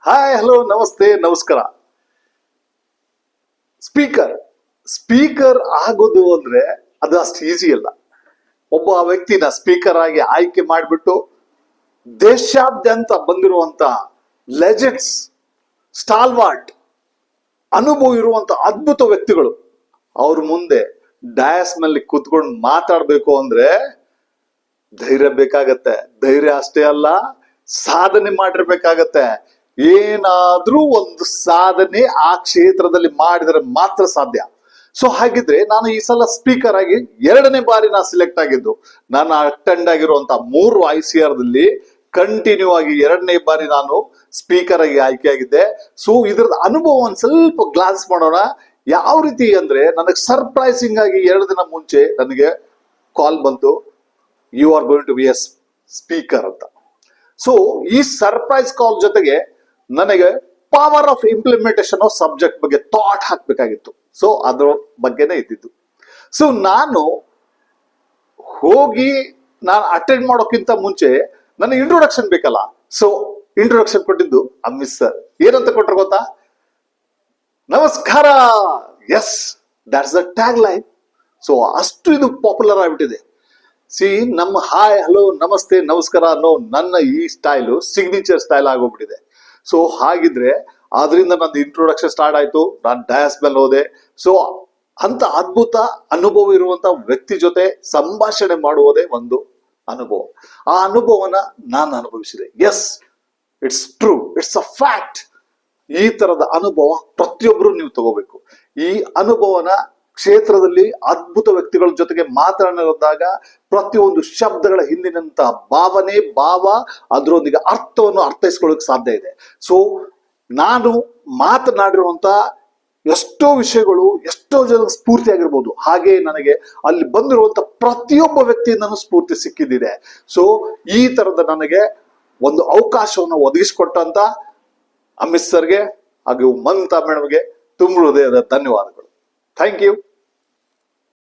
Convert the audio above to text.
Hi, hello, ನಮಸ್ತೆ, ನಮಸ್ಕಾರ. Speaker ಆಗೋದು ಅಂದ್ರೆ ಅದು ಅಷ್ಟು ಈಸಿ ಅಲ್ಲ. ಒಬ್ಬ ವ್ಯಕ್ತಿನ ಸ್ಪೀಕರ್ ಆಗಿ ಆಯ್ಕೆ ಮಾಡಿಬಿಟ್ಟು ದೇಶಾದ್ಯಂತ ಬಂದಿರುವಂತ ಲೆಜೆಂಡ್ಸ್, ಸ್ಟಾಲ್ವಾರ್ಟ್, ಅನುಭವ ಇರುವಂತ ಅದ್ಭುತ ವ್ಯಕ್ತಿಗಳು ಅವ್ರ ಮುಂದೆ ಡಯಾಸ್ ನಲ್ಲಿ ಕೂತ್ಕೊಂಡು ಮಾತಾಡ್ಬೇಕು ಅಂದ್ರೆ ಧೈರ್ಯ ಬೇಕಾಗತ್ತೆ. ಧೈರ್ಯ ಅಷ್ಟೇ ಅಲ್ಲ, ಸಾಧನೆ ಮಾಡಿರ್ಬೇಕಾಗತ್ತೆ. ಏನಾದ್ರೂ ಒಂದು ಸಾಧನೆ ಆ ಕ್ಷೇತ್ರದಲ್ಲಿ ಮಾಡಿದರೆ ಮಾತ್ರ ಸಾಧ್ಯ. ಸೊ ಹಾಗಿದ್ರೆ ನಾನು ಈ ಸಲ ಸ್ಪೀಕರ್ ಆಗಿ 2ನೇ ಬಾರಿ ನಾನು ಸೆಲೆಕ್ಟ್ ಆಗಿದ್ದು. ನಾನು ಅಟೆಂಡ್ ಆಗಿರುವಂತ 3 ICR ದಲ್ಲಿ ಕಂಟಿನ್ಯೂ ಆಗಿ 2ನೇ ಬಾರಿ ನಾನು ಸ್ಪೀಕರ್ ಆಗಿ ಆಯ್ಕೆಯಾಗಿದ್ದೆ. ಸೊ ಇದ್ರದ್ದು ಅನುಭವ ಒಂದ್ ಸ್ವಲ್ಪ ಗ್ಲಾನ್ಸ್ ಮಾಡೋಣ. ಯಾವ ರೀತಿ ಅಂದ್ರೆ, ನನಗೆ ಸರ್ಪ್ರೈಸಿಂಗ್ ಆಗಿ 2 ದಿನ ಮುಂಚೆ ನನಗೆ ಕಾಲ್ ಬಂತು, you are going to be a speaker ಅಂತ. ಸೊ ಈ ಸರ್ಪ್ರೈಸ್ ಕಾಲ್ ಜೊತೆಗೆ ನನಗೆ power of implementation of subject ಬಗ್ಗೆ ಥಾಟ್ ಹಾಕ್ಬೇಕಾಗಿತ್ತು. ಸೊ ಅದ್ರ ಬಗ್ಗೆನೇ ಇದ್ದಿದ್ದು. ಸೊ ನಾನು ಅಟೆಂಡ್ ಮಾಡೋಕ್ಕಿಂತ ಮುಂಚೆ ನನಗೆ ಇಂಟ್ರೊಡಕ್ಷನ್ ಬೇಕಲ್ಲ. ಸೊ ಇಂಟ್ರೊಡಕ್ಷನ್ ಕೊಟ್ಟಿದ್ದು ಅಮಿತ್ ಸರ್. ಏನಂತ ಕೊಟ್ರು ಗೊತ್ತಾ? ನಮಸ್ಕಾರ. Yes, that's the tag line. So ಅಷ್ಟು ಇದು ಪಾಪ್ಯುಲರ್ ಆಗ್ಬಿಟ್ಟಿದೆ. ನಮ್ಮ ಹಾಯ್, ಹಲೋ, ನಮಸ್ತೆ, ನಮಸ್ಕಾರ ಅನ್ನೋ ನನ್ನ ಈ ಸ್ಟೈಲು ಸಿಗ್ನೇಚರ್ ಸ್ಟೈಲ್ ಆಗೋಗ್ಬಿಟ್ಟಿದೆ. ಸೊ ಹಾಗಿದ್ರೆ ಆದ್ರಿಂದ ನಂದು ಇಂಟ್ರೊಡಕ್ಷನ್ ಸ್ಟಾರ್ಟ್ ಆಯ್ತು. ನಾನು ಡಯಾಸ್ ಮೇಲೆ ಹೋದೆ. ಸೊ ಅಂತ ಅದ್ಭುತ ಅನುಭವ ಇರುವಂತ ವ್ಯಕ್ತಿ ಜೊತೆ ಸಂಭಾಷಣೆ ಮಾಡುವುದೇ ಒಂದು ಅನುಭವ. ಆ ಅನುಭವನ ನಾನು ಅನುಭವಿಸಿದೆ. Yes, it's true, it's a fact. ಈ ತರದ ಅನುಭವ ಪ್ರತಿಯೊಬ್ರು ನೀವು ತಗೋಬೇಕು. ಈ ಅನುಭವನ ಕ್ಷೇತ್ರದಲ್ಲಿ ಅದ್ಭುತ ವ್ಯಕ್ತಿಗಳ ಜೊತೆಗೆ ಮಾತನಾಡಿದಾಗ ಪ್ರತಿಯೊಂದು ಶಬ್ದಗಳ ಹಿಂದಿನಂತ ಭಾವ ಅದರೊಂದಿಗೆ ಅರ್ಥವನ್ನು ಅರ್ಥೈಸ್ಕೊಳ್ಳೋಕೆ ಸಾಧ್ಯ ಇದೆ. ಸೊ ನಾನು ಮಾತನಾಡಿರುವಂತ ಎಷ್ಟೋ ವಿಷಯಗಳು ಎಷ್ಟೋ ಜನ ಸ್ಫೂರ್ತಿ ಆಗಿರ್ಬೋದು. ಹಾಗೆ ನನಗೆ ಅಲ್ಲಿ ಬಂದಿರುವಂತ ಪ್ರತಿಯೊಬ್ಬ ವ್ಯಕ್ತಿಯಿಂದನೂ ಸ್ಫೂರ್ತಿ ಸಿಕ್ಕಿದ್ದಿದೆ. ಸೊ ಈ ತರದ ನನಗೆ ಒಂದು ಅವಕಾಶವನ್ನು ಒದಗಿಸಿಕೊಟ್ಟಂತ ಅಮಿತ್ ಸರ್ಗೆ ಹಾಗೂ ಮಮತಾ ಮೇಡಮ್ಗೆ ತುಂಬ ಹೃದಯದ ಧನ್ಯವಾದಗಳು. Thank you.